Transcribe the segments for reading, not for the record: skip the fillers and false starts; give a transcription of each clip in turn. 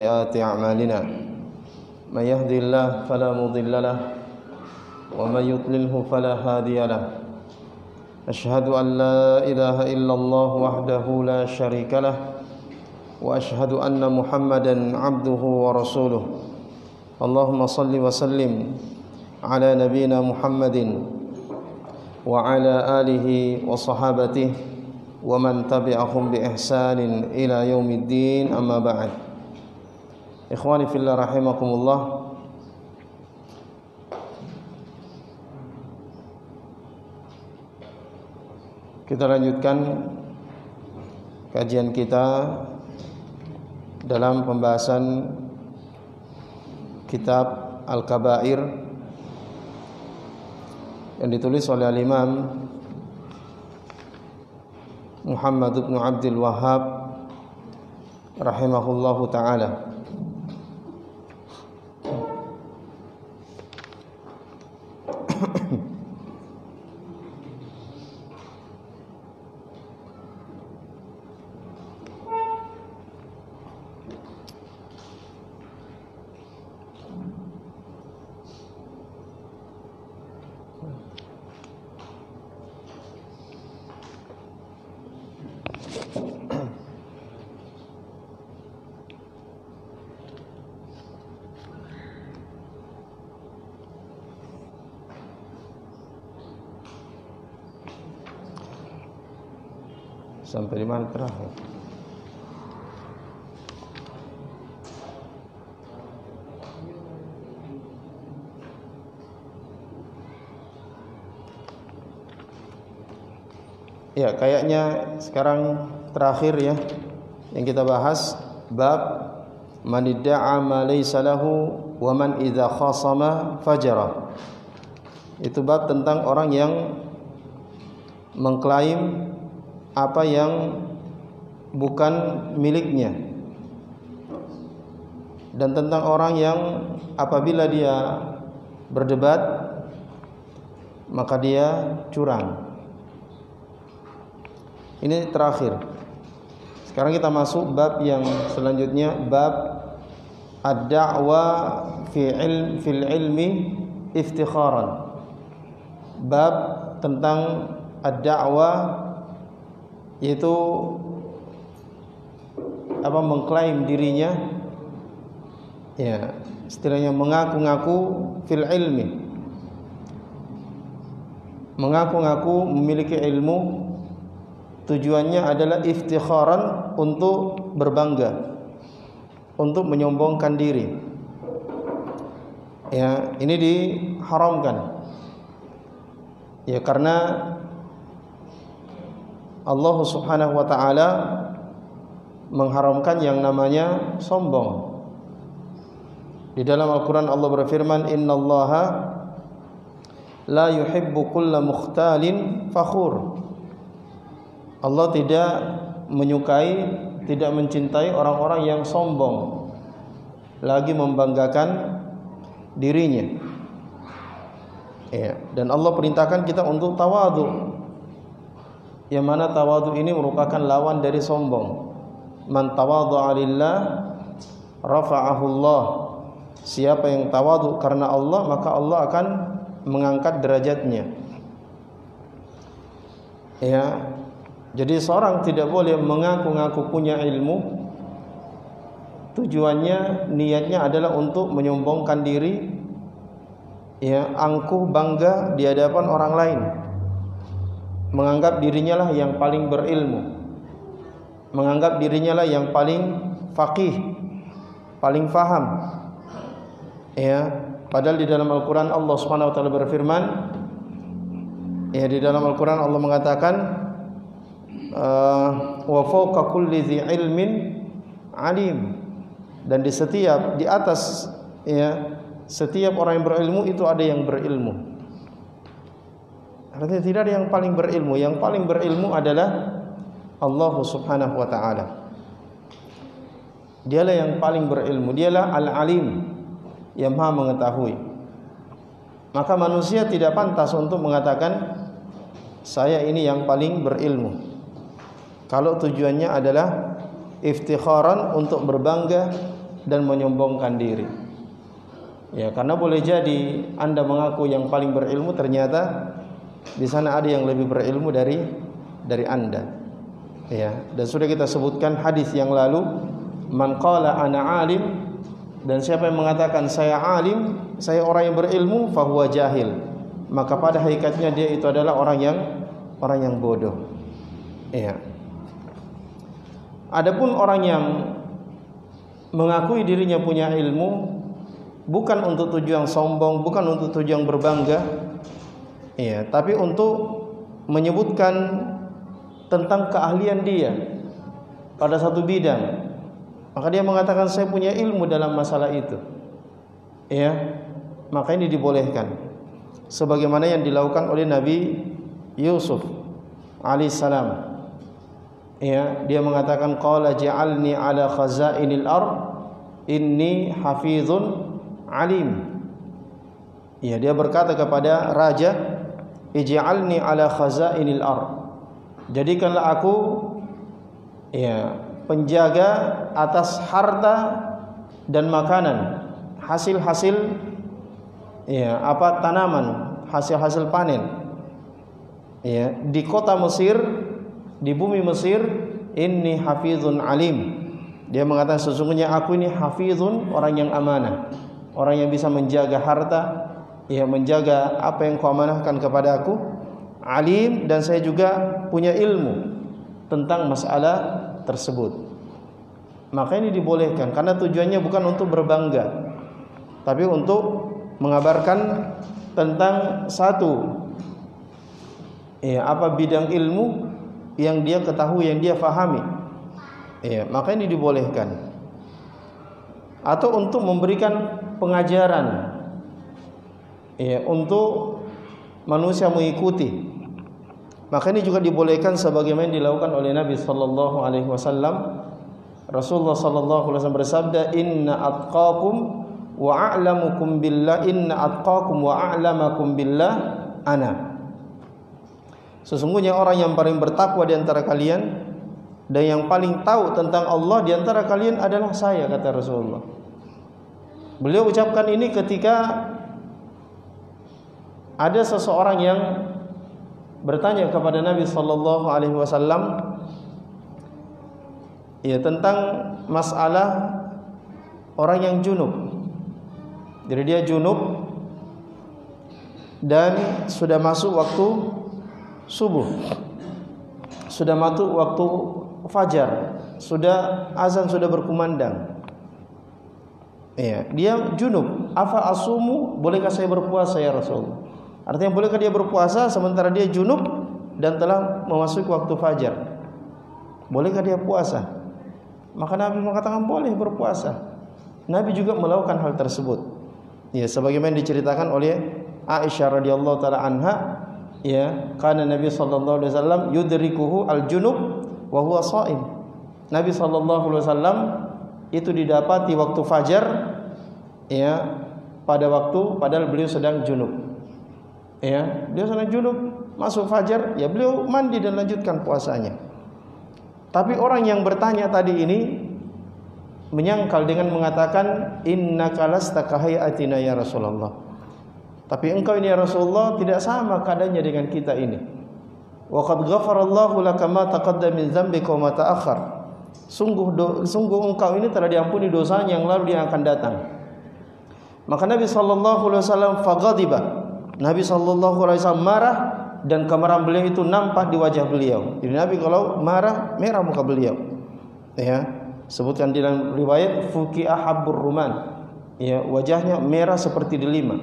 سيئات أعمالنا من يهدي الله فلا مضل له ومن يضلله فلا هادي له أشهد أن لا إله إلا الله وحده لا شريك له وأشهد أن محمدا عبده ورسوله اللهم صل وسلم على نبينا محمد وعلى آله وصحابته ومن تبعهم بإحسان إلى يوم الدين أما بعد إخواني في الله رحمكم الله. Kita lanjutkan kajian kita dalam pembahasan kitab Al-Kabair yang ditulis oleh Al-Imam Muhammad bin Abdul Wahhab rahimahullahu taala. Sampai di mana terakhir? Ya, kayaknya sekarang terakhir ya yang kita bahas bab man idda'a ma laysa lahu wa man idza khasama fajara. Itu bab tentang orang yang mengklaim apa yang bukan miliknya, dan tentang orang yang apabila dia berdebat maka dia curang. Ini terakhir. Sekarang kita masuk bab yang selanjutnya, bab ad-da'wa fil ilmi iftikharan. Bab tentang ad-da'wa, yaitu mengklaim dirinya, ya istilahnya mengaku-ngaku fil ilmi, mengaku-ngaku memiliki ilmu. Tujuannya adalah iftikharan, untuk berbangga, untuk menyombongkan diri. Ya, ini diharamkan. Ya, karena Allah Subhanahu wa taala mengharamkan yang namanya sombong. Di dalam Al-Qur'an Allah berfirman, "Innallaha la yuhibbu kulla mukhtalin fakhur." Allah tidak menyukai, tidak mencintai orang-orang yang sombong, lagi membanggakan dirinya. Ya, dan Allah perintahkan kita untuk tawadhu. Yang mana tawadhu ini merupakan lawan dari sombong. Man tawadhu'a lillah rafa'ahu Allah. Siapa yang tawadhu karena Allah, maka Allah akan mengangkat derajatnya. Ya. Jadi seorang tidak boleh mengaku-ngaku punya ilmu. Tujuannya, niatnya adalah untuk menyombongkan diri, ya, angkuh bangga di hadapan orang lain. Menganggap dirinya lah yang paling berilmu, menganggap dirinya lah yang paling faqih, paling faham. Ya, padahal di dalam Al-Qur'an Allah Subhanahu wa taala berfirman, ya, di dalam Al-Qur'an Allah mengatakan wa fawqa kulli dzi ilmin alim, dan di atas, ya, setiap orang yang berilmu itu ada yang berilmu. Artinya tidak ada yang paling berilmu. Yang paling berilmu adalah Allah Subhanahu wa taala. Dialah yang paling berilmu, dialah Al-Alim, yang Maha mengetahui. Maka manusia tidak pantas untuk mengatakan saya ini yang paling berilmu, kalau tujuannya adalah iftikharan, untuk berbangga dan menyombongkan diri. Ya, karena boleh jadi Anda mengaku yang paling berilmu, ternyata di sana ada yang lebih berilmu dari Anda. Ya, dan sudah kita sebutkan hadis yang lalu, man qala ana alim, dan siapa yang mengatakan saya alim, saya orang yang berilmu, fahuwa jahil, maka pada hakikatnya dia itu adalah orang yang bodoh. Ya. Adapun orang yang mengakui dirinya punya ilmu bukan untuk tujuan sombong, bukan untuk tujuan berbangga, ya, tapi untuk menyebutkan tentang keahlian dia pada satu bidang, maka dia mengatakan saya punya ilmu dalam masalah itu, ya, maka ini dibolehkan, sebagaimana yang dilakukan oleh Nabi Yusuf alaihissalam. Ya, dia mengatakan qala ja'alni ala khazainil ard inni hafizun alim. Ya, dia berkata kepada raja, ij'alni ala khazainil ard, jadikanlah aku ya penjaga atas harta dan makanan, hasil-hasil ya tanaman, hasil-hasil panen ya di kota Mesir, di bumi Mesir. Inni hafizun alim, dia mengatakan sesungguhnya aku ini hafizun, orang yang amanah, orang yang bisa menjaga harta, ya menjaga apa yang kau amanahkan kepada aku. Alim, dan saya juga punya ilmu tentang masalah tersebut. Maka ini dibolehkan karena tujuannya bukan untuk berbangga, tapi untuk mengabarkan tentang satu bidang ilmu yang dia ketahui, yang dia fahami. Ya, maka ini dibolehkan. Atau untuk memberikan pengajaran, ya, untuk manusia mengikuti. Maka ini juga dibolehkan sebagaimana dilakukan oleh Nabi sallallahu alaihi wasallam. Rasulullah sallallahu alaihi wasallam bersabda, "Inna atqakum wa a'lamukum billah, inna atqakum wa a'lamakum billah ana." Sesungguhnya orang yang paling bertakwa di antara kalian dan yang paling tahu tentang Allah di antara kalian adalah saya, kata Rasulullah. Beliau ucapkan ini ketika ada seseorang yang bertanya kepada Nabi sallallahu alaihi wasallam ya tentang masalah orang yang junub. Jadi dia junub dan sudah masuk waktu subuh, sudah masuk waktu fajar, sudah azan sudah berkumandang. Ya, dia junub. Afa asumu, bolehkah saya berpuasa ya Rasulullah? Artinya bolehkah dia berpuasa sementara dia junub dan telah memasuki waktu fajar? Bolehkah dia puasa? Maka Nabi mengatakan boleh berpuasa. Nabi juga melakukan hal tersebut. Ya, sebagaimana diceritakan oleh Aisyah radhiyallahu taala anha, ya, karena Nabi sallallahu alaihi wasallam yudrikuhu al-junub wa huwa shaim. Nabi sallallahu alaihi wasallam itu didapati waktu fajar, ya, padahal beliau sedang junub. Ya, beliau sedang junub, masuk fajar, ya beliau mandi dan lanjutkan puasanya. Tapi orang yang bertanya tadi ini menyangkal dengan mengatakan innaka lasta kahayatina ya Rasulullah. Tapi engkau ini ya Rasulullah tidak sama keadaannya dengan kita ini. Wa qad ghafarallahu laka ma taqaddama min dzambika wa ma ta'akhkhar. Sungguh engkau ini telah diampuni dosanya yang lalu yang akan datang. Maka Nabi sallallahu alaihi wasallam faghadiba. Nabi sallallahu alaihi wasallam marah dan kemarahan beliau itu nampak di wajah beliau. Jadi Nabi kalau marah merah muka beliau. Ya, sebutkan di dalam riwayat fuqi'a habbur ruman. Ya, wajahnya merah seperti delima.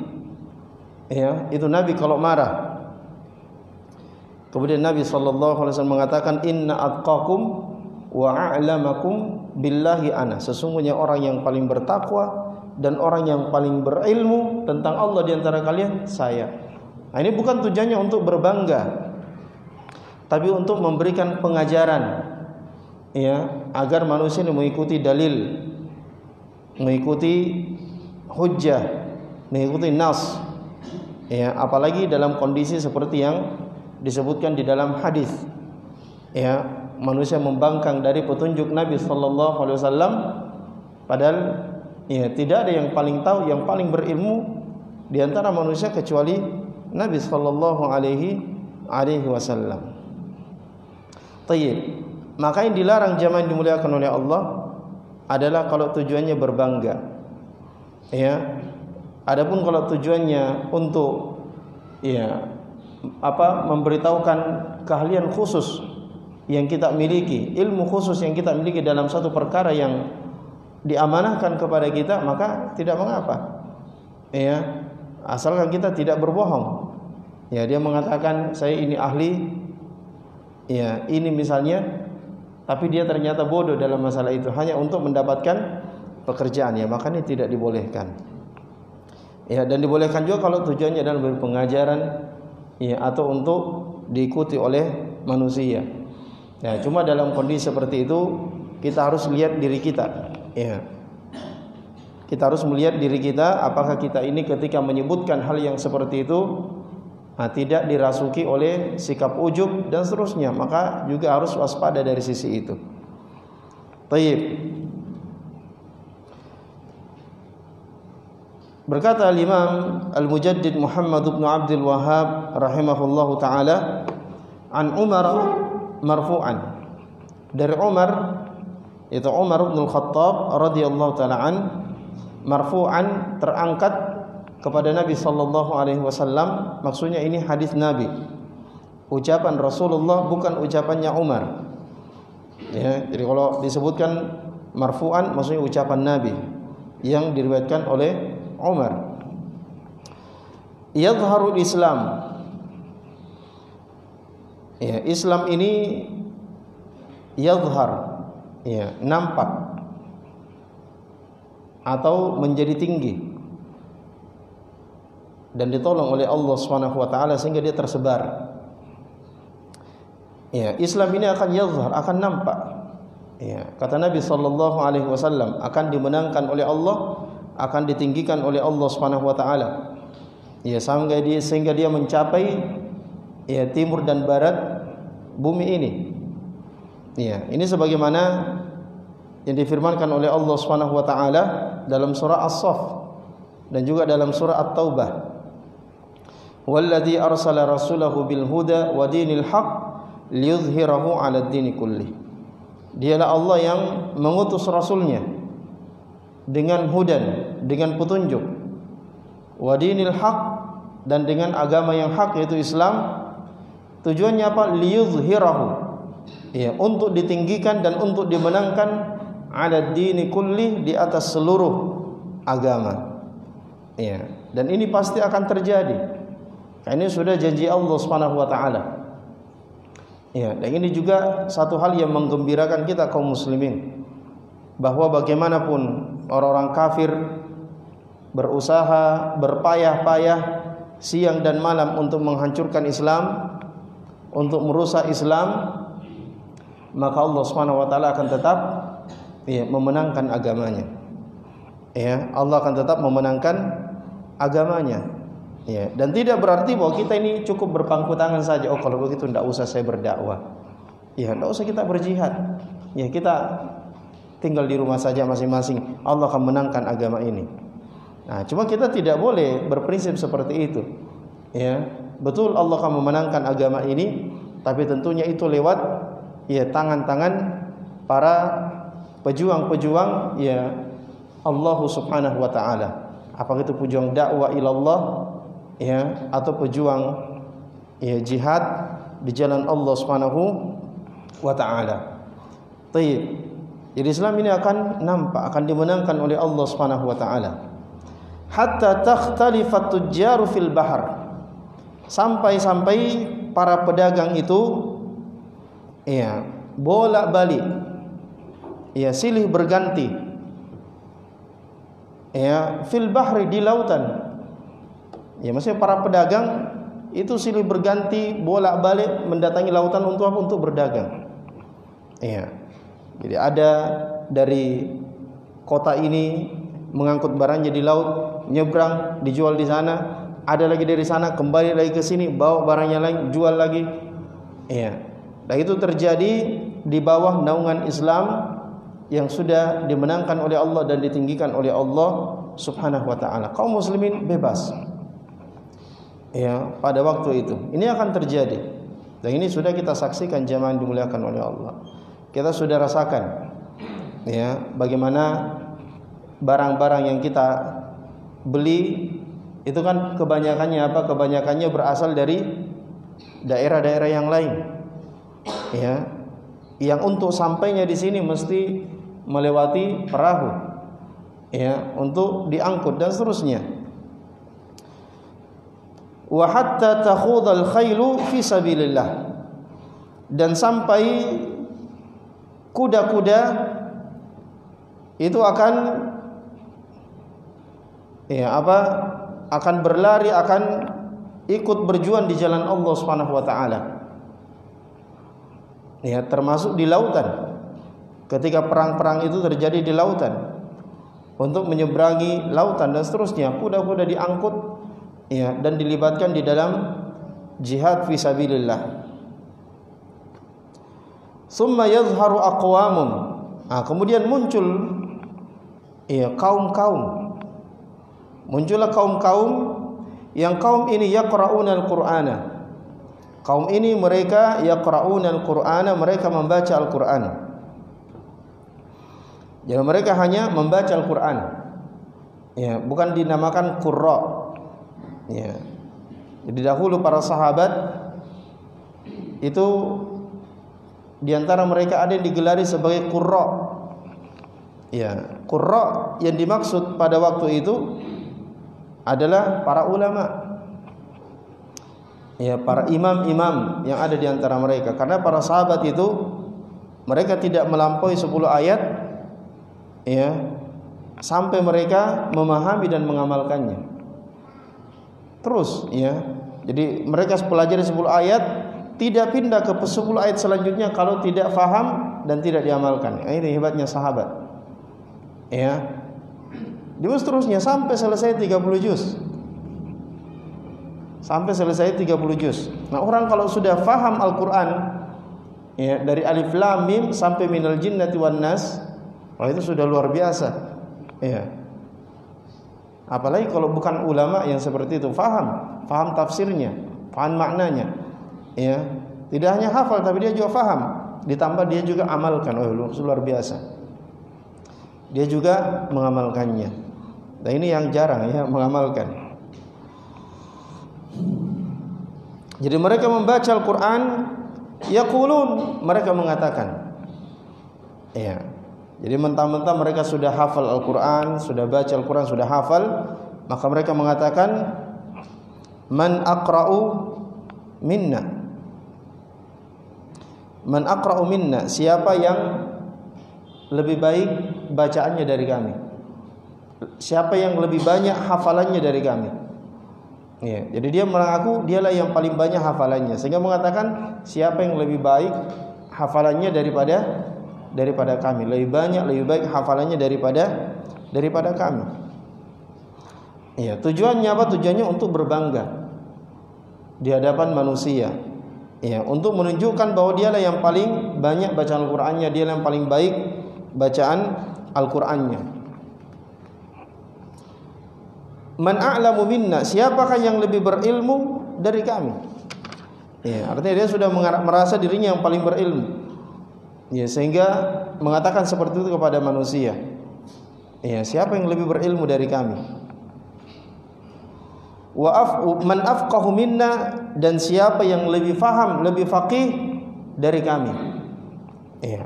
Ya, itu Nabi kalau marah. Kemudian Nabi sallallahu alaihi wasallam mengatakan inna atqakum wa a'lamakum billahi ana. Sesungguhnya orang yang paling bertakwa dan orang yang paling berilmu tentang Allah di antara kalian saya. Nah, ini bukan tujuannya untuk berbangga, tapi untuk memberikan pengajaran, ya, agar manusia ini mengikuti dalil, mengikuti hujjah, mengikuti nas. Ya, apalagi dalam kondisi seperti yang disebutkan di dalam hadis. Ya, manusia membangkang dari petunjuk Nabi sallallahu alaihi wasallam padahal ya, tidak ada yang paling tahu, yang paling berilmu di antara manusia kecuali Nabi sallallahu alaihi wasallam. Tayyib. Maka yang dilarang jamaah yang dimuliakan oleh Allah adalah kalau tujuannya berbangga. Ya. Adapun kalau tujuannya untuk memberitahukan keahlian khusus yang kita miliki, ilmu khusus yang kita miliki dalam satu perkara yang diamanahkan kepada kita, maka tidak mengapa. Ya, asalkan kita tidak berbohong. Ya, dia mengatakan saya ini ahli, ya, ini misalnya, tapi dia ternyata bodoh dalam masalah itu hanya untuk mendapatkan pekerjaan, ya, maka ini tidak dibolehkan. Ya, dan dibolehkan juga kalau tujuannya adalah berpengajaran, ya, atau untuk diikuti oleh manusia. Ya, cuma dalam kondisi seperti itu kita harus lihat diri kita. Ya. Kita harus melihat diri kita, apakah kita ini ketika menyebutkan hal yang seperti itu tidak dirasuki oleh sikap ujub dan seterusnya, maka juga harus waspada dari sisi itu. Tayyib. Berkata Imam Al-Mujaddid Muhammad bin Abdul Wahhab rahimahullahu taala an Umar marfu'an, dari Umar, itu Umar bin Khattab radhiyallahu taala an, marfu'an, terangkat kepada Nabi sallallahu alaihi wasallam. Maksudnya ini hadis Nabi, ucapan Rasulullah, bukan ucapannya Umar. Ya, jadi kalau disebutkan marfu'an maksudnya ucapan Nabi yang diriwayatkan oleh Umar. Yadhharul Islam, ya, Islam ini yadhhar, ya, nampak atau menjadi tinggi dan ditolong oleh Allah Subhanahu wa taala sehingga dia tersebar. Ya, Islam ini akan yadhhar, akan nampak. Ya, kata Nabi sallallahu alaihi wasallam, akan dimenangkan oleh Allah, akan ditinggikan oleh Allah Subhanahu wa taala. Ya, sehingga dia mencapai, ya, timur dan barat bumi ini. Ya, ini sebagaimana yang difirmankan oleh Allah Subhanahu wa taala dalam surah As-Saff dan juga dalam surah At-Taubah. Walladzi arsala rasulahu bil huda wa dinil haqq liyudhhirahu 'ala ad-dini kullih. Dialah Allah yang mengutus rasulnya dengan hudan, dengan petunjuk, wa dinil haq, dan dengan agama yang hak yaitu Islam. Tujuannya apa? Liyudhhirahu, ya, untuk ditinggikan dan untuk dimenangkan, ala dini kulli, di atas seluruh agama. Ya, dan ini pasti akan terjadi. Ini sudah janji Allah Subhanahu wa taala. Ya, dan ini juga satu hal yang menggembirakan kita kaum muslimin, bahwa bagaimanapun orang-orang kafir berusaha berpayah-payah siang dan malam untuk menghancurkan Islam, untuk merusak Islam, maka Allah Subhanahu wa taala akan tetap, ya, memenangkan agamanya. Ya, Allah akan tetap memenangkan agamanya. Ya, dan tidak berarti bahwa kita ini cukup berpangku tangan saja. Oh, kalau begitu tidak usah saya berdakwah. Ya, tidak usah kita berjihad. Ya, kita tinggal di rumah saja masing-masing. Allah akan menangkan agama ini. Nah, cuma kita tidak boleh berprinsip seperti itu. Ya, betul Allah akan memenangkan agama ini, tapi tentunya itu lewat, ya, tangan-tangan para pejuang-pejuang, ya, Allah Subhanahu wa taala. Apakah itu pejuang dakwah ilallah, ya, atau pejuang, ya, jihad di jalan Allah Subhanahu wa taala. Tayyib. Jadi Islam ini akan nampak, akan dimenangkan oleh Allah Subhanahu wa taala. Hatta takhtalifat tujjaru fil bahr. Sampai-sampai para pedagang itu, ya, bolak-balik, ya, silih berganti, ya, fil bahri, di lautan. Ya, maksudnya para pedagang itu silih berganti bolak-balik mendatangi lautan untuk apa? Untuk berdagang. Ya. Jadi ada dari kota ini mengangkut barangnya di laut, nyebrang, dijual di sana. Ada lagi dari sana kembali lagi ke sini, bawa barangnya lagi, jual lagi. Ya. Dan itu terjadi di bawah naungan Islam yang sudah dimenangkan oleh Allah dan ditinggikan oleh Allah Subhanahu wa taala. Kaum muslimin bebas. Ya, pada waktu itu. Ini akan terjadi. Dan ini sudah kita saksikan jamaah yang dimuliakan oleh Allah. Kita sudah rasakan ya, bagaimana barang-barang yang kita beli itu kan kebanyakannya apa? Kebanyakannya berasal dari daerah-daerah yang lain. Ya. Yang untuk sampainya di sini mesti melewati perahu. Ya, untuk diangkut dan seterusnya. Wa hatta takhudhal khailu fi sabilillah. Dan sampai kuda-kuda itu akan akan berlari, akan ikut berjuang di jalan Allah Subhanahu wa taala. Ya, termasuk di lautan. Ketika perang-perang itu terjadi di lautan, untuk menyeberangi lautan dan seterusnya, kuda-kuda diangkut ya, dan dilibatkan di dalam jihad fi sabilillah. Summa yazharu aqwamun. Kemudian muncul ya kaum-kaum. Muncullah kaum-kaum yang kaum ini yaqra'una al-Qur'ana. Kaum ini mereka yaqra'una al-Qur'ana, mereka membaca Al-Qur'an. Jadi mereka hanya membaca Al-Qur'an. Ya, bukan dinamakan qurra. Ya. Jadi dahulu para sahabat itu di antara mereka ada yang digelari sebagai qurra. Ya, qurra yang dimaksud pada waktu itu adalah para ulama. Ya, para imam-imam yang ada di antara mereka. Karena para sahabat itu mereka tidak melampaui 10 ayat ya, sampai mereka memahami dan mengamalkannya. Terus ya. Jadi mereka pelajari 10 ayat, tidak pindah ke 10 ayat selanjutnya kalau tidak faham dan tidak diamalkan. Ini hebatnya sahabat. Ya. Terus terusnya sampai selesai 30 juz. Sampai selesai 30 juz. Nah, orang kalau sudah faham Al-Qur'an ya, dari alif lam mim sampai minal jinnati wan nas, itu sudah luar biasa. Ya. Apalagi kalau bukan ulama yang seperti itu, faham tafsirnya, faham maknanya. Ya. Tidak hanya hafal tapi dia juga faham, ditambah dia juga amalkan. Luar biasa. Dia juga mengamalkannya. Nah, ini yang jarang ya, mengamalkan. Jadi mereka membaca Al-Qur'an, yaqulun, mereka mengatakan. Ya. Jadi mentah-mentah mereka sudah hafal Al-Qur'an, sudah baca Al-Qur'an, sudah hafal, maka mereka mengatakan man aqra'u minna. Man aqra'u minna, siapa yang lebih baik bacaannya dari kami? Siapa yang lebih banyak hafalannya dari kami? Ya, jadi dia mengaku dialah yang paling banyak hafalannya, sehingga mengatakan siapa yang lebih baik hafalannya daripada kami, lebih banyak, lebih baik hafalannya daripada kami. Ya, tujuannya apa? Tujuannya untuk berbangga di hadapan manusia. Ya, untuk menunjukkan bahwa dialah yang paling banyak bacaan Al-Qur'annya, dialah yang paling baik bacaan Al-Qur'annya. Man a'lamu minna, siapakah yang lebih berilmu dari kami? Ya, artinya dia sudah merasa dirinya yang paling berilmu. Ya, sehingga mengatakan seperti itu kepada manusia. Ya, siapa yang lebih berilmu dari kami? Man afqahu minna, dan siapa yang lebih faham, lebih faqih dari kami? Ya.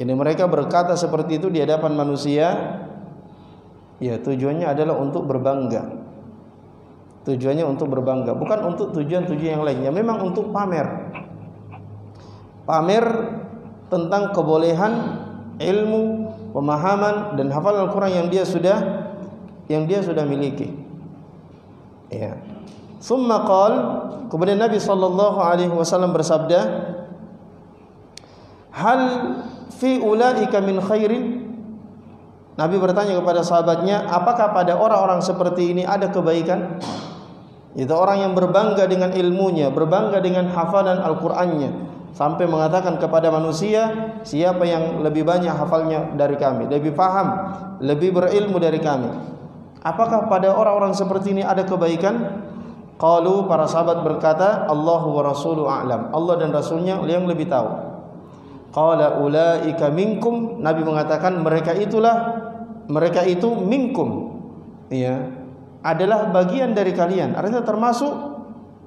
Ini mereka berkata seperti itu di hadapan manusia. Ya, tujuannya adalah untuk berbangga. Tujuannya untuk berbangga, bukan untuk tujuan-tujuan yang lainnya. Memang untuk pamer. Pamer tentang kebolehan ilmu, pemahaman dan hafalan Al-Qur'an yang dia sudah miliki. Ya. Summa qal, kemudian Nabi sallallahu alaihi wasallam bersabda, hal fi ulaika min khairin? Nabi bertanya kepada sahabatnya, apakah pada orang-orang seperti ini ada kebaikan? Itu orang yang berbangga dengan ilmunya, berbangga dengan hafalan Al-Qur'annya, sampai mengatakan kepada manusia, siapa yang lebih banyak hafalnya dari kami, lebih paham, lebih berilmu dari kami. Apakah pada orang-orang seperti ini ada kebaikan? Qalu, para sahabat berkata, Allahu wa rasuluhu a'lam. Allah dan Rasulnya yang lebih tahu. Qala ulaika minkum. Nabi mengatakan mereka itu minkum. Ya, adalah bagian dari kalian. Artinya termasuk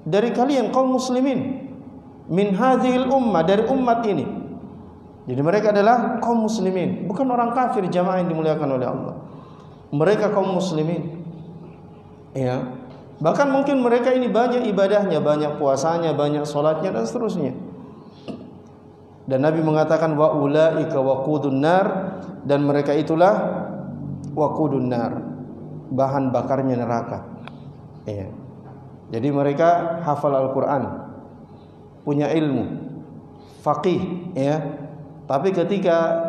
dari kalian kaum muslimin. Min hadhil ummah, dari umat ini. Jadi mereka adalah kaum muslimin, bukan orang kafir, jamaah yang dimuliakan oleh Allah. Mereka kaum muslimin. Ya. Bahkan mungkin mereka ini banyak ibadahnya, banyak puasanya, banyak salatnya dan seterusnya. Dan Nabi mengatakan wa ulaika waqudun nar, dan mereka itulah waqudun nar, bahan bakarnya neraka. Ya. Jadi mereka hafal Al-Qur'an, punya ilmu, faqih, ya. Tapi ketika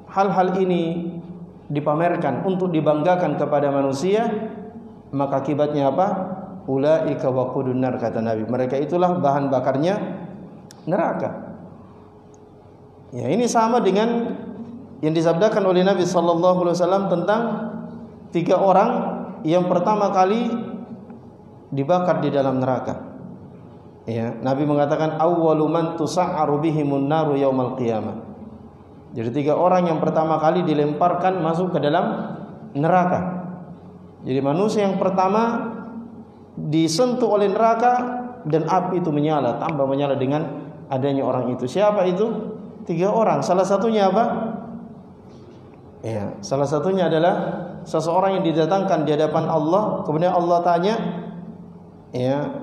hal-hal ini dipamerkan untuk dibanggakan kepada manusia, maka akibatnya apa? Ulaika waqudun nar, kata Nabi. Mereka itulah bahan bakarnya neraka. Ya, ini sama dengan yang disabdakan oleh Nabi sallallahu alaihi wasallam tentang 3 orang yang pertama kali dibakar di dalam neraka. Ya, Nabi mengatakan awwalu man tusa'aru bihimun naru yaumal qiyamah. Jadi 3 orang yang pertama kali dilemparkan masuk ke dalam neraka. Jadi manusia yang pertama disentuh oleh neraka dan api itu menyala, tambah menyala dengan adanya orang itu. Siapa itu? 3 orang. Salah satunya apa? Ya, salah satunya adalah seseorang yang didatangkan di hadapan Allah, kemudian Allah tanya, ya,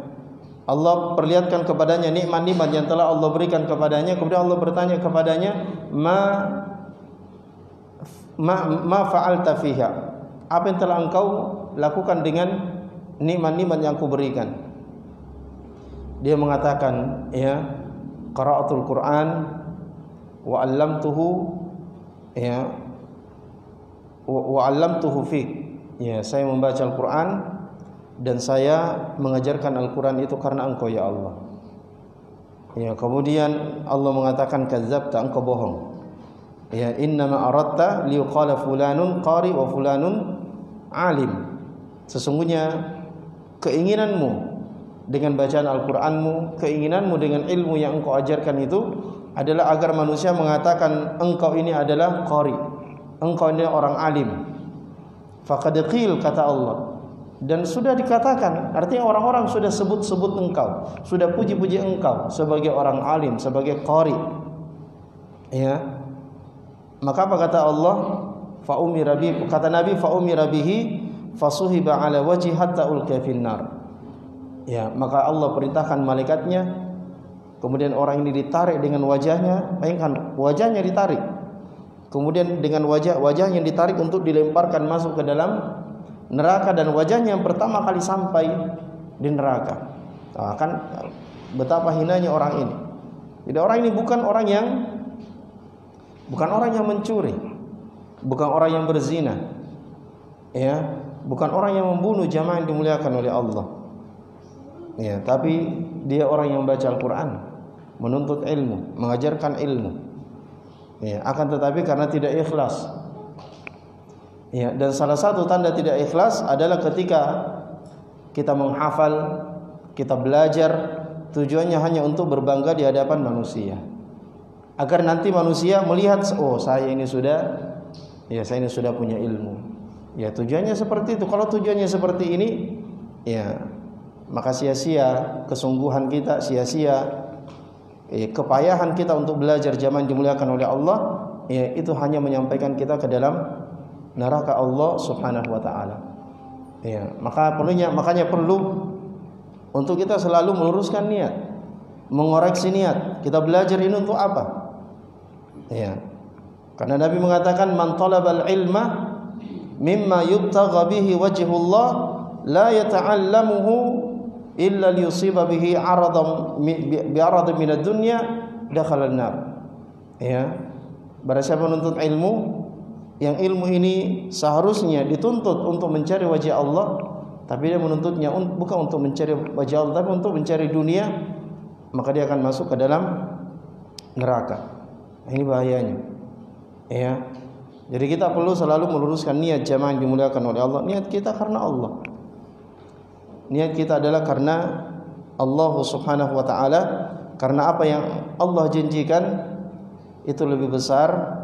Allah perlihatkan kepadanya nikmat-nikmat yang telah Allah berikan kepadanya, kemudian Allah bertanya kepadanya, ma fa'alta fiha? Apa yang telah engkau lakukan dengan nikmat-nikmat yang aku berikan? Dia mengatakan, ya, qara'atul Qur'an wa 'allamtuhu, ya, wa 'allamtuhu fik. Ya, saya membaca Al-Qur'an dan saya mengajarkan Al-Qur'an itu karena engkau, ya Allah. Ya, kemudian Allah mengatakan kadzabta, engkau bohong. Ya, innama aradta liqala fulanun qari wa fulanun alim. Sesungguhnya keinginanmu dengan bacaan Al-Qur'anmu, keinginanmu dengan ilmu yang engkau ajarkan itu adalah agar manusia mengatakan engkau ini adalah qari, engkau ini orang alim. Faqad qil, kata Allah, dan sudah dikatakan, artinya orang-orang sudah sebut-sebut engkau, sudah puji-puji engkau sebagai orang alim, sebagai qari. Ya. Maka apa kata Allah? Fa umira bihi, kata Nabi, fa umira bihi fasuhiba ala wajhi hatta ulqiya finnar. Ya, maka Allah perintahkan malaikatnya, kemudian orang ini ditarik dengan wajahnya, bayangkan wajahnya ditarik. Kemudian dengan wajahnya ditarik untuk dilemparkan masuk ke dalam neraka, dan wajahnya yang pertama kali sampai di neraka. Nah, kan betapa hinanya orang ini. Jadi orang ini bukan orang yang mencuri, bukan orang yang berzina, ya, bukan orang yang membunuh, jamaah yang dimuliakan oleh Allah. Ya, tapi dia orang yang baca Al-Qur'an, menuntut ilmu, mengajarkan ilmu. Ya, akan tetapi karena tidak ikhlas. Ya, dan salah satu tanda tidak ikhlas adalah ketika kita menghafal, kita belajar, tujuannya hanya untuk berbangga di hadapan manusia, agar nanti manusia melihat, oh saya ini sudah punya ilmu. Ya, tujuannya seperti itu. Kalau tujuannya seperti ini, ya, maka sia-sia kesungguhan kita, sia-sia kepayahan kita untuk belajar, zaman dimuliakan oleh Allah. Ya, itu hanya menyampaikan kita ke dalam neraka Allah Subhanahu wa taala. Ya, makanya perlu untuk kita selalu meluruskan niat, mengoreksi niat. Kita belajar ini untuk apa? Ya. Karena Nabi mengatakan man talabal ilma mimma yubtagha bihi wajhullah la yata'allamuhu illa liyusiba bihi aradam min ad-dunya dakhala an-nar. Ya. Barang siapa menuntut ilmu, yang ilmu ini seharusnya dituntut untuk mencari wajah Allah, tapi dia menuntutnya bukan untuk mencari wajah Allah, tapi untuk mencari dunia, maka dia akan masuk ke dalam neraka. Ini bahayanya. Ya. Jadi kita perlu selalu meluruskan niat jamaah yang dimuliakan oleh Allah. Niat kita karena Allah. Niat kita adalah karena Allah Subhanahu wa taala, karena apa yang Allah janjikan itu lebih besar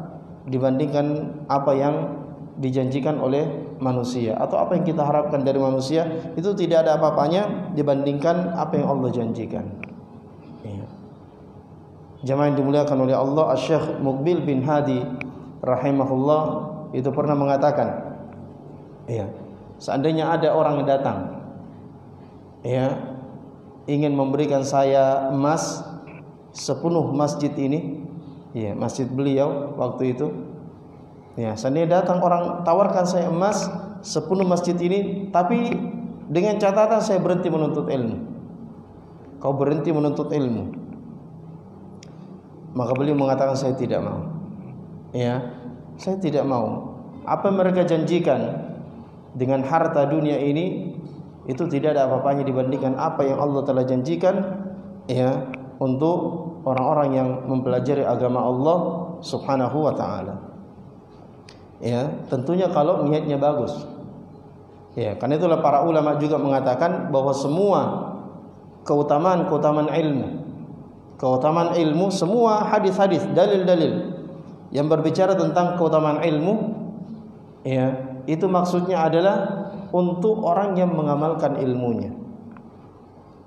dibandingkan apa yang dijanjikan oleh manusia, atau apa yang kita harapkan dari manusia itu tidak ada apa-apanya dibandingkan apa yang Allah janjikan. Ya. Jamaah yang dimuliakan oleh Allah, Asy-Syaikh Muqbil bin Hadi rahimahullah itu pernah mengatakan, ya, seandainya ada orang yang datang, ya, ingin memberikan saya emas sepenuh masjid ini, ya, masjid beliau waktu itu, ya, seandainya datang orang tawarkan saya emas sepenuh masjid ini, tapi dengan catatan saya berhenti menuntut ilmu. Kau berhenti menuntut ilmu. Maka beliau mengatakan saya tidak mau. Ya, saya tidak mau. Apa yang mereka janjikan dengan harta dunia ini itu tidak ada apa-apanya dibandingkan apa yang Allah telah janjikan, ya, untuk orang-orang yang mempelajari agama Allah Subhanahu wa taala. Ya, tentunya kalau niatnya bagus. Ya, karena itulah para ulama juga mengatakan bahwa semua keutamaan ilmu, semua hadis-hadis, dalil-dalil yang berbicara tentang keutamaan ilmu, ya, itu maksudnya adalah untuk orang yang mengamalkan ilmunya.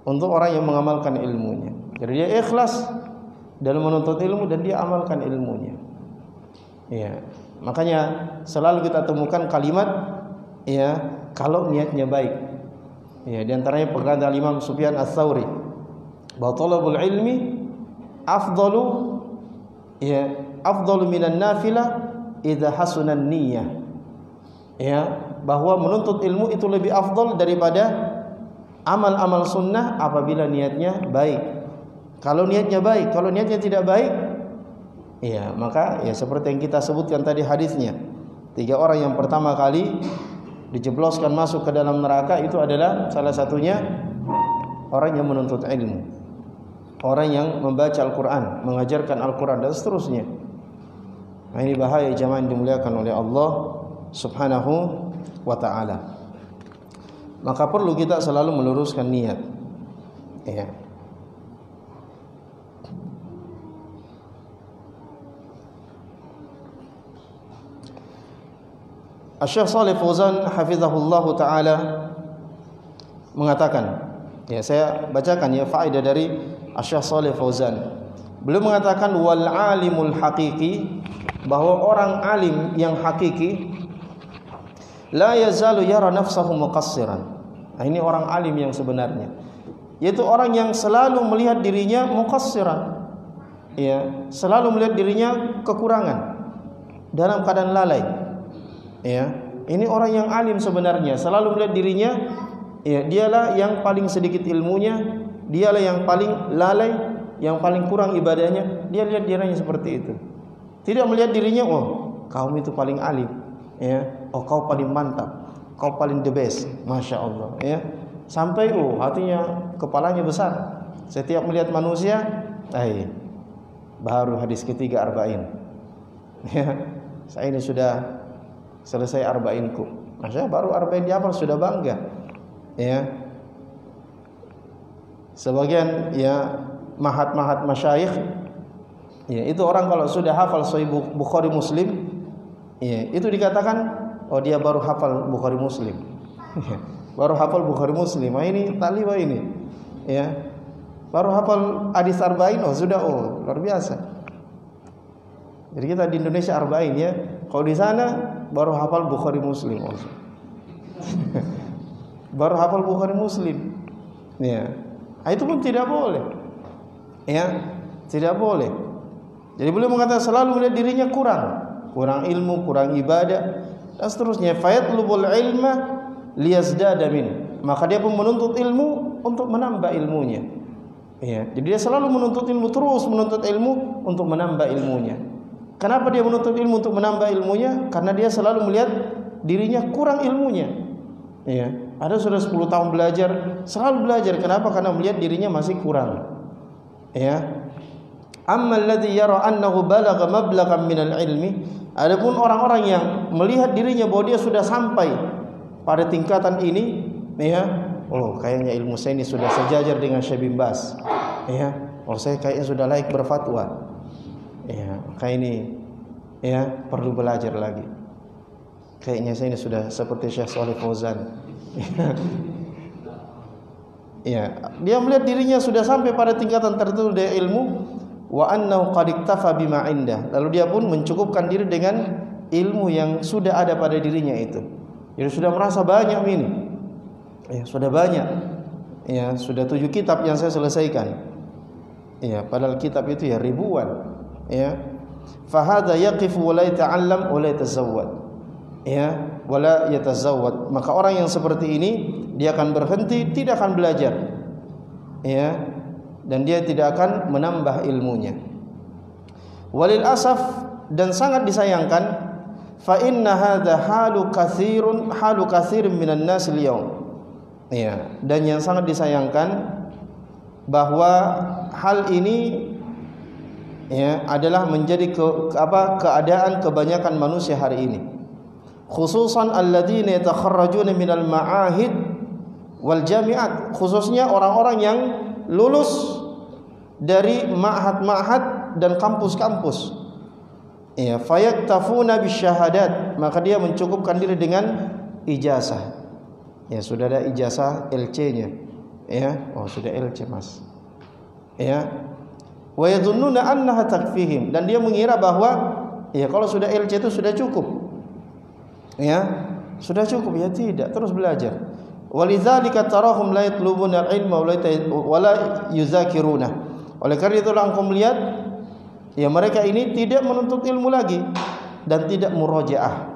Untuk orang yang mengamalkan ilmunya. Jadi dia ikhlas dalam menuntut ilmu dan dia amalkan ilmunya. Ya, makanya selalu kita temukan kalimat, ya, kalau niatnya baik. Ya, di antaranya perkataan Imam Sufyan Ats-Tsauri, bahwa talabul ilmi afdalu, ya, afdalu minan nafilah idza hasunan niyyah. Ya, bahwa menuntut ilmu itu lebih afdal daripada amal-amal sunnah apabila niatnya baik. Kalau niatnya baik, kalau niatnya tidak baik, ya, maka ya seperti yang kita sebutkan tadi hadisnya. 3 orang yang pertama kali dijebloskan masuk ke dalam neraka itu adalah salah satunya orang yang menuntut ilmu, orang yang membaca Al-Quran, mengajarkan Al-Quran dan seterusnya. Nah, ini bahaya jamaah yang dimuliakan oleh Allah Subhanahu wa ta'ala. Maka perlu kita selalu meluruskan niat. Ya. Asy-Syaikh Shalih Fauzan hafizahullah ta'ala mengatakan, ya, saya bacakan ya faedah dari Asy-Syaikh Shalih Fauzan. Beliau mengatakan wal alimul haqiqi, bahwa orang alim yang hakiki la yazalu yara nafsahu muqassiran. Nah, ini orang alim yang sebenarnya, yaitu orang yang selalu melihat dirinya muqassiran, ya, selalu melihat dirinya kekurangan, dalam keadaan lalai. Ya, ini orang yang alim sebenarnya, selalu melihat dirinya, ya, dialah yang paling sedikit ilmunya, dialah yang paling lalai, yang paling kurang ibadahnya. Dia lihat dirinya seperti itu. Tidak melihat dirinya, oh, kaum itu paling alim, ya, oh, kau paling mantap, kau paling the best, masya Allah, ya. Sampai hatinya, kepalanya besar. Setiap melihat manusia, baru hadis ketiga arba'in. Ya, saya ini sudah selesai arba'inku. Maksudnya baru arba'in dihafal sudah bangga. Ya. Sebagian, ya, mahat-mahat masyayikh, ya, itu orang kalau sudah hafal Sahih Bukhari Muslim, ya, itu dikatakan, oh, dia baru hafal Bukhari Muslim. Baru hafal Bukhari Muslim. Nah, ini taliwa ini. Ya. Baru hafal hadis arba'in, oh, sudah, oh, luar biasa. Jadi kita di Indonesia arba'in, ya. Kalau di sana baru hafal Bukhari Muslim. Oh. Baru hafal Bukhari Muslim. Ya. Nah, itu pun tidak boleh. Ya, tidak boleh. Jadi beliau mengatakan selalu melihat dirinya kurang ilmu, kurang ibadah dan seterusnya. Fayatlubul ilma liyazdada min. Maka dia pun menuntut ilmu untuk menambah ilmunya. Ya, jadi dia selalu menuntut ilmu, terus menuntut ilmu untuk menambah ilmunya. Kenapa dia menuntut ilmu untuk menambah ilmunya? Karena dia selalu melihat dirinya kurang ilmunya. Ya, ada sudah 10 tahun belajar, selalu belajar. Kenapa? Karena melihat dirinya masih kurang. Ya. Amma alladhi yara annahu balagha mablaghan minal ilmi, adapun orang-orang yang melihat dirinya bahwa dia sudah sampai pada tingkatan ini, ya, oh kayaknya ilmu saya ini sudah sejajar dengan Syekh bin Baz, ya, oh saya kayaknya sudah layak berfatwa, ya, kayak ini, ya, perlu belajar lagi. Kayaknya saya ini sudah seperti Syekh Shalih Fauzan. Ya, dia melihat dirinya sudah sampai pada tingkatan tertentu dari ilmu, wa annahu qad iktafa bima indah. Lalu dia pun mencukupkan diri dengan ilmu yang sudah ada pada dirinya itu. Jadi sudah merasa banyak ini. Ya, sudah banyak. Ya, sudah 7 kitab yang saya selesaikan. Ya, padahal kitab itu ya ribuan. Ya. Fa hadza yaqifu wa la yata'allam wa la yatazawwad. Ya, wala yatazawwad. Maka orang yang seperti ini dia akan berhenti, tidak akan belajar. Ya. Dan dia tidak akan menambah ilmunya. Walil asaf, dan sangat disayangkan, fa inna hadza halu katsirin minan nas al-yaum. Ya, dan yang sangat disayangkan bahwa hal ini, ya, adalah menjadi keadaan kebanyakan manusia hari ini. Khususan alladzina yatakharrajuna minal ma'ahid wal jami'at, khususnya orang-orang yang lulus dari ma'had-ma'had dan kampus-kampus. Ya, fayaktafuna bisyahadat, maka dia mencukupkan diri dengan ijazah. Ya, sudah ada ijazah LC-nya. Ya, oh sudah LC, Mas. Ya. Wa yadhunnuna annaha takfihim, dan dia mengira bahwa ya kalau sudah LC itu sudah cukup. Ya, sudah cukup, ya tidak, terus belajar. Walidzalika tarahum la yatlubuna al-ilma wa la yuzakiruna. Oleh karena itulah engkau melihat ya mereka ini tidak menuntut ilmu lagi dan tidak murajaah.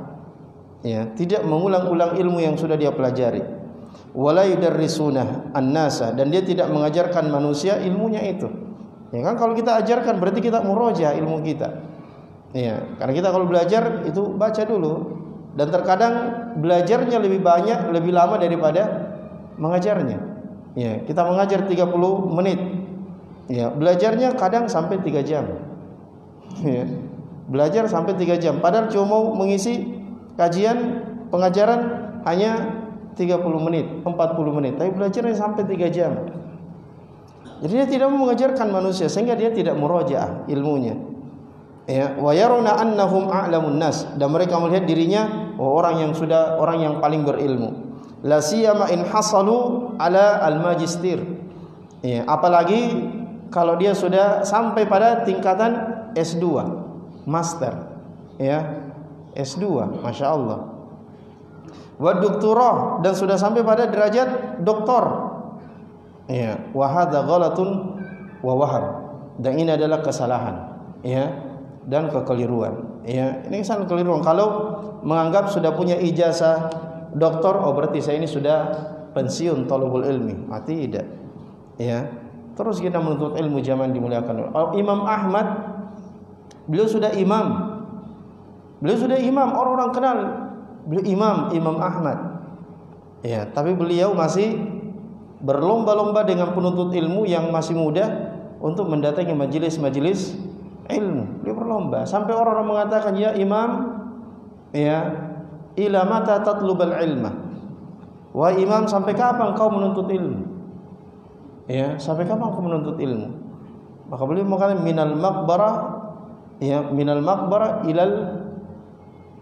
Ya, tidak mengulang-ulang ilmu yang sudah dia pelajari. Wala yudarrisuna an-nasa, dan dia tidak mengajarkan manusia ilmunya itu. Ya kan, kalau kita ajarkan berarti kita murajaah ilmu kita. Ya, karena kita kalau belajar itu baca dulu, dan terkadang belajarnya lebih banyak, lebih lama daripada mengajarnya. Ya, kita mengajar 30 menit. Ya, belajarnya kadang sampai 3 jam. Ya, belajar sampai 3 jam, padahal cuma mau mengisi kajian pengajaran hanya 30 menit, 40 menit, tapi belajarnya sampai 3 jam. Jadi dia tidak mau mengajarkan manusia, sehingga dia tidak murajaah ilmunya. Ya, wa yaruna annahum a'lamun nas, dan mereka melihat dirinya orang yang paling berilmu. La siyama in hasalu ala al-majistir. Ya, apalagi kalau dia sudah sampai pada tingkatan S2, master. Ya, S2, Masya Allah. Wa doktorah, dan sudah sampai pada derajat doktor. Ya, wa hadza ghalatun wa waham, dan ini adalah kesalahan, ya, dan kekeliruan. Ya, ini sangat keliruan kalau menganggap sudah punya ijazah doktor, oh berarti saya ini sudah pensiun thalabul ilmi. Tidak. Ya, terus kita menuntut ilmu zaman dimuliakan. Imam Ahmad, beliau sudah imam. Beliau sudah imam, orang-orang kenal beliau Imam Ahmad. Ya, tapi beliau masih berlomba-lomba dengan penuntut ilmu yang masih muda untuk mendatangi majelis-majelis ilmu. Beliau berlomba sampai orang-orang mengatakan, "Ya Imam, ya, ila mata tatlubal ilma?" Wahai Imam, sampai kapan kau menuntut ilmu? Ya, sampai kapan kau menuntut ilmu? Maka beliau mengatakan minal maqbarah, ya, minal maqbarah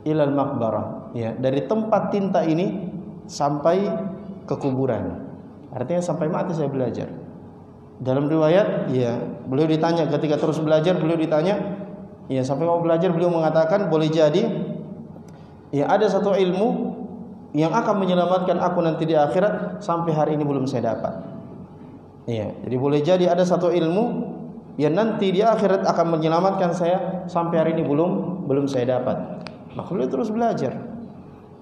ilal maqbarah, ya, dari tempat tinta ini sampai ke kuburan. Artinya sampai mati saya belajar. Dalam riwayat, ya, beliau ditanya ketika terus belajar, beliau ditanya, ya, sampai mau belajar, beliau mengatakan boleh jadi ya ada satu ilmu yang akan menyelamatkan aku nanti di akhirat, sampai hari ini belum saya dapat. Ya, jadi boleh jadi ada satu ilmu yang nanti di akhirat akan menyelamatkan saya, sampai hari ini belum saya dapat. Maka beliau terus belajar.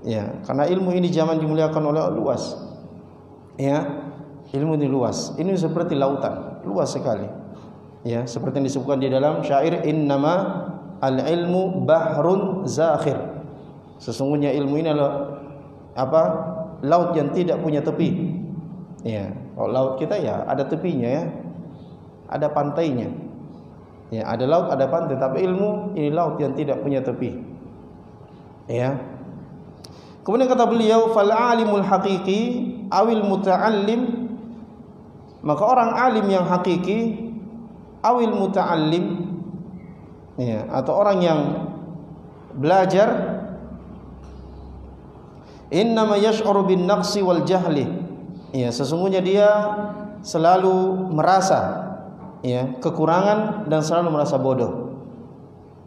Ya, karena ilmu ini zaman dimuliakan oleh Allah luas. Ya, ilmu ini luas. Ini seperti lautan, luas sekali. Ya, seperti yang disebutkan di dalam syair, innama al-ilmu bahrun zakhir. Sesungguhnya ilmu ini adalah laut yang tidak punya tepi. Ya, kalau laut kita ya ada tepinya, ya, ada pantainya. Ya, ada laut, ada pantai, tapi ilmu ini laut yang tidak punya tepi. Ya. Kemudian kata beliau, fal alimul haqiqi awil muta'allim, maka orang alim yang hakiki awil muta'allim, ya, atau orang yang belajar, innama yash'uru bin naqsi wal jahli, ya, sesungguhnya dia selalu merasa, ya, kekurangan dan selalu merasa bodoh.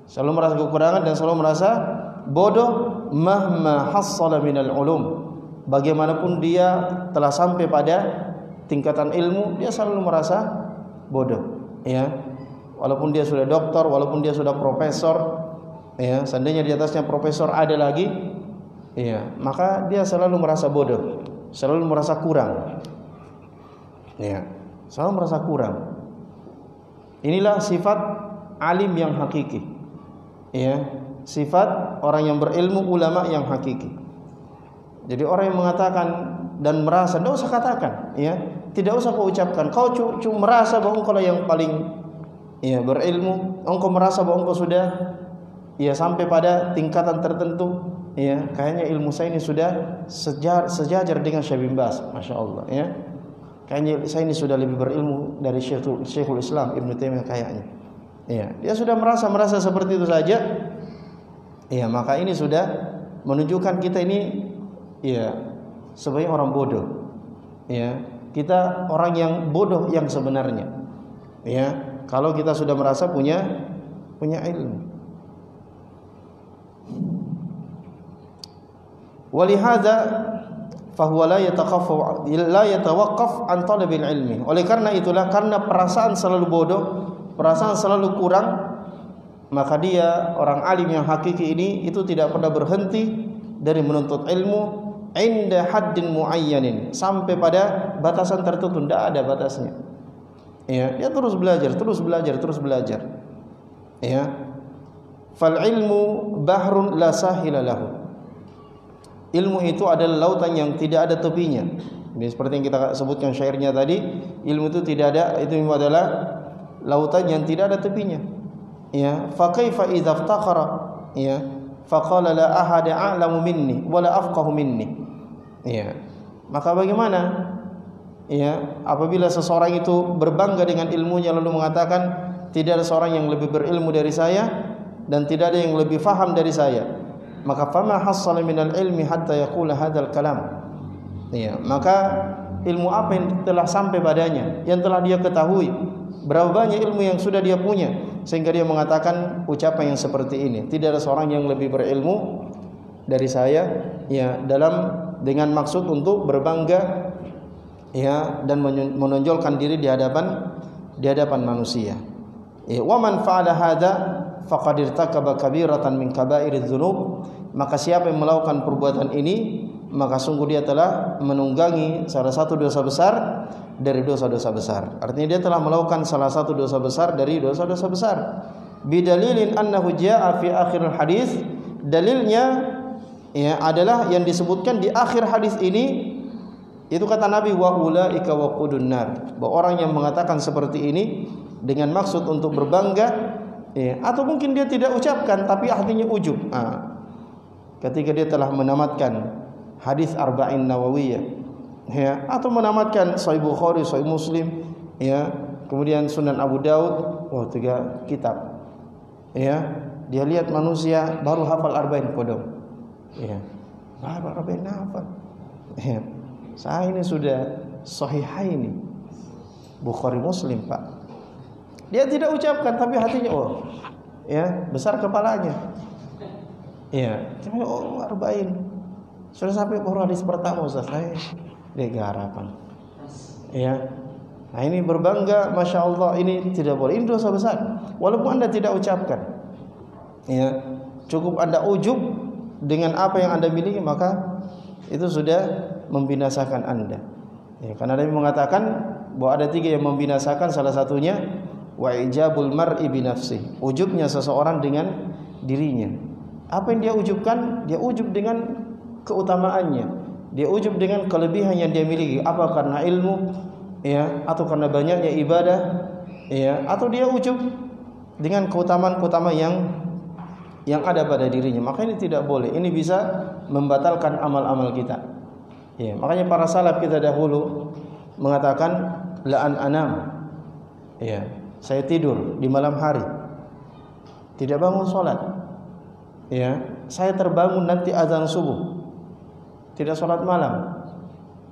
Selalu merasa kekurangan dan selalu merasa bodoh. Mahma hassala minal ulum, bagaimanapun dia telah sampai pada tingkatan ilmu, dia selalu merasa bodoh, ya. Walaupun dia sudah doktor, walaupun dia sudah profesor, ya, seandainya di atasnya profesor ada lagi, ya, maka dia selalu merasa bodoh, selalu merasa kurang, ya, selalu merasa kurang. Inilah sifat alim yang hakiki, ya, sifat orang yang berilmu, ulama yang hakiki. Jadi orang yang mengatakan dan merasa, tidak usah katakan, ya, tidak usah kau ucapkan, kau cuma merasa bahwa engkau yang paling, ya, berilmu, engkau merasa bahwa engkau sudah, ya, sampai pada tingkatan tertentu, ya, kayaknya ilmu saya ini sudah sejajar dengan Syekh bin Baz, masya Allah, ya, kayaknya saya ini sudah lebih berilmu dari Syekhul Islam Ibnu Taimiyah kayaknya, ya, dia sudah merasa seperti itu saja, ya, maka ini sudah menunjukkan kita ini, ya, sebagai orang bodoh, ya, kita orang yang bodoh yang sebenarnya, ya, kalau kita sudah merasa punya ilmu. Walihada fahuwa la yatawaqqaf an talabil ilmi. Oleh karena itulah, karena perasaan selalu bodoh, perasaan selalu kurang, maka dia orang alim yang hakiki ini itu tidak pernah berhenti dari menuntut ilmu inda haddin muayyanin, sampai pada batasan tertentu, tidak ada batasnya, ya, dia terus belajar, ya. Fal ilmu bahrun la sahila lahu, ilmu itu adalah lautan yang tidak ada tepinya. Ini seperti yang kita sebutkan syairnya tadi, ilmu itu tidak ada, itu adalah lautan yang tidak ada tepinya, ya. Fa kaifa idza iftaqara, ya, faqala la ahada a'lamu minni wala afqahu minni, ya, maka bagaimana, ya, apabila seseorang itu berbangga dengan ilmunya lalu mengatakan tidak ada seorang yang lebih berilmu dari saya dan tidak ada yang lebih faham dari saya, maka fama hassala minal ilmi hatta yaqula hadzal kalam, ya, maka ilmu apa yang telah sampai padanya, yang telah dia ketahui, berapa banyak ilmu yang sudah dia punya sehingga dia mengatakan ucapan yang seperti ini, tidak ada seorang yang lebih berilmu dari saya, ya, dengan maksud untuk berbangga, ya, dan menonjolkan diri di hadapan manusia. Ya, wa man fa'ala hadza faqad irtakaba kabiratan min kaba'iriz dzunub, maka siapa yang melakukan perbuatan ini, maka sungguh dia telah menunggangi salah satu dosa besar dari dosa-dosa besar. Artinya dia telah melakukan salah satu dosa besar dari dosa-dosa besar. Bidalilin annahu jaa'a fi akhiril hadis, dalilnya, ya, adalah yang disebutkan di akhir hadis ini, itu kata Nabi, wa ulaika waqudun nar, bahwa orang yang mengatakan seperti ini dengan maksud untuk berbangga, ya, atau mungkin dia tidak ucapkan tapi hatinya ujub, ketika dia telah menamatkan hadis Arba'in Nawawiyah, ya, atau menamatkan Sahih Bukhari, Sahih Muslim, ya, kemudian Sunan Abu Daud, 3 kitab, ya, dia lihat manusia baru hafal Arba'in kodong, ya, baru Arba'in hafal, ya, saya ini sudah Sahihaini Bukhari Muslim, Pak. Dia tidak ucapkan tapi hatinya, ya, besar kepalanya, ya, Arba'in sudah sampai baru hadis pertama, Ustaz, saya dia harapan, ya. Nah, ini berbangga, masya Allah, ini tidak boleh, ini dosa besar walaupun Anda tidak ucapkan, ya, cukup Anda ujub dengan apa yang Anda miliki, maka itu sudah membinasakan Anda, ya, karena Nabi mengatakan bahwa ada 3 yang membinasakan, salah satunya wa ijabul mar'i bi nafsi, ujubnya seseorang dengan dirinya. Apa yang dia ujubkan? Dia ujub dengan keutamaannya, dia ujub dengan kelebihan yang dia miliki, apa karena ilmu, ya, atau karena banyaknya ibadah, ya, atau dia ujub dengan keutamaan-keutamaan yang ada pada dirinya, maka ini tidak boleh. Ini bisa membatalkan amal-amal kita. Ya, makanya para salaf kita dahulu mengatakan la'an anam. Ya, saya tidur di malam hari, tidak bangun sholat. Ya, saya terbangun nanti azan subuh, tidak sholat malam.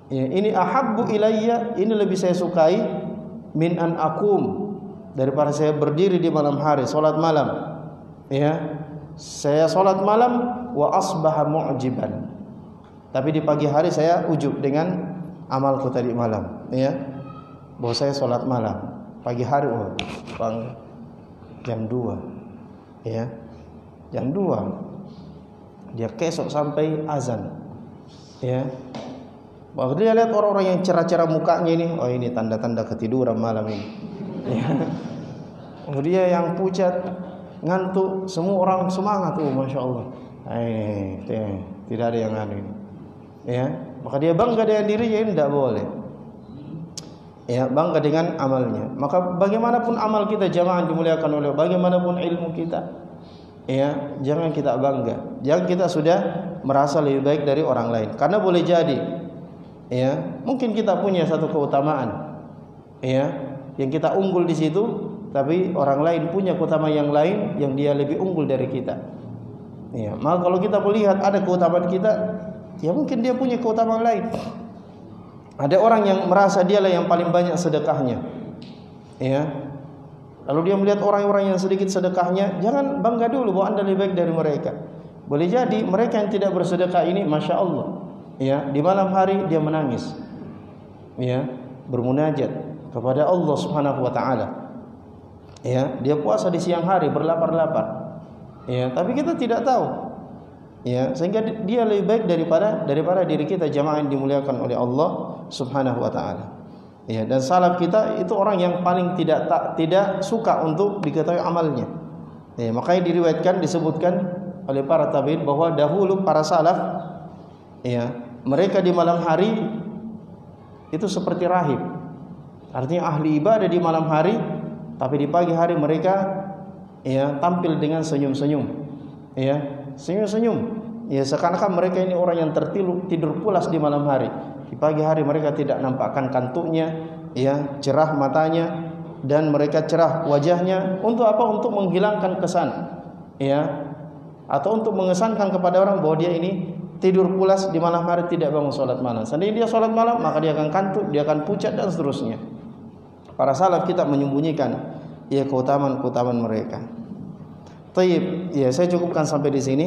Ya, ini ahabbu ilayya, ini lebih saya sukai min an akum, daripada saya berdiri di malam hari sholat malam. Ya, saya sholat malam wa asbaha mu'jiban, tapi di pagi hari saya ujub dengan amalku tadi malam. Ya, bahwa saya sholat malam, pagi hari bang jam 2, ya jam 2 dia kesok sampai azan. Ya, bahwa dia lihat orang-orang yang cerah-cerah mukanya ini, oh ini tanda-tanda ketiduran malam ini. Ya. Dia yang pucat, ngantuk, semua orang semangat, masya Allah. Tidak ada yang aneh. Ya, maka dia bangga dengan dirinya, ini tidak boleh. Ya, bangga dengan amalnya. Maka bagaimanapun amal kita jamaah dimuliakan oleh, bagaimanapun ilmu kita, ya jangan kita bangga, jangan kita sudah merasa lebih baik dari orang lain. Karena boleh jadi, ya mungkin kita punya satu keutamaan, ya yang kita unggul di situ, tapi orang lain punya keutamaan yang lain yang dia lebih unggul dari kita. Ya, maka kalau kita melihat ada keutamaan kita, ya mungkin dia punya keutamaan lain. Ada orang yang merasa dialah yang paling banyak sedekahnya, ya. Lalu dia melihat orang-orang yang sedikit sedekahnya, jangan bangga dulu bahwa Anda lebih baik dari mereka. Boleh jadi mereka yang tidak bersedekah ini, masya Allah, ya di malam hari dia menangis, ya bermunajat kepada Allah Subhanahu Wa Taala. Ya, dia puasa di siang hari berlapar-lapar. Ya, tapi kita tidak tahu. Ya, sehingga dia lebih baik daripada diri kita jamaah yang dimuliakan oleh Allah Subhanahu Wa Taala. Ya, dan salaf kita itu orang yang paling tidak suka untuk diketahui amalnya. Ya, makanya disebutkan oleh para tabi'in bahwa dahulu para salaf, ya mereka di malam hari itu seperti rahib. Artinya ahli ibadah di malam hari, tapi di pagi hari mereka ya tampil dengan senyum-senyum, ya senyum-senyum, ya seakan-akan mereka ini orang yang tidur pulas di malam hari. Di pagi hari mereka tidak nampakkan kantuknya, ya cerah matanya, dan mereka cerah wajahnya. Untuk apa? Untuk menghilangkan kesan, ya atau untuk mengesankan kepada orang bahwa dia ini tidur pulas di malam hari, tidak bangun sholat malam. Seandainya dia sholat malam, maka dia akan kantuk, dia akan pucat dan seterusnya. Para salaf kita menyembunyikan ya keutamaan mereka. Taib, ya saya cukupkan sampai di sini.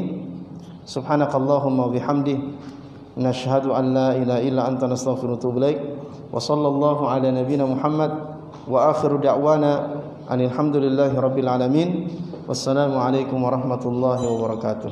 Subhanakallahumma bihamdi, nashhadu an la ilaha illa anta nastaghfiruka wa natubu ilaik. Wa sallallahu ala nabiyyina Muhammad wa akhiru da'wana alhamdulillahi rabbil alamin. Wassalamu alaikum warahmatullahi wabarakatuh.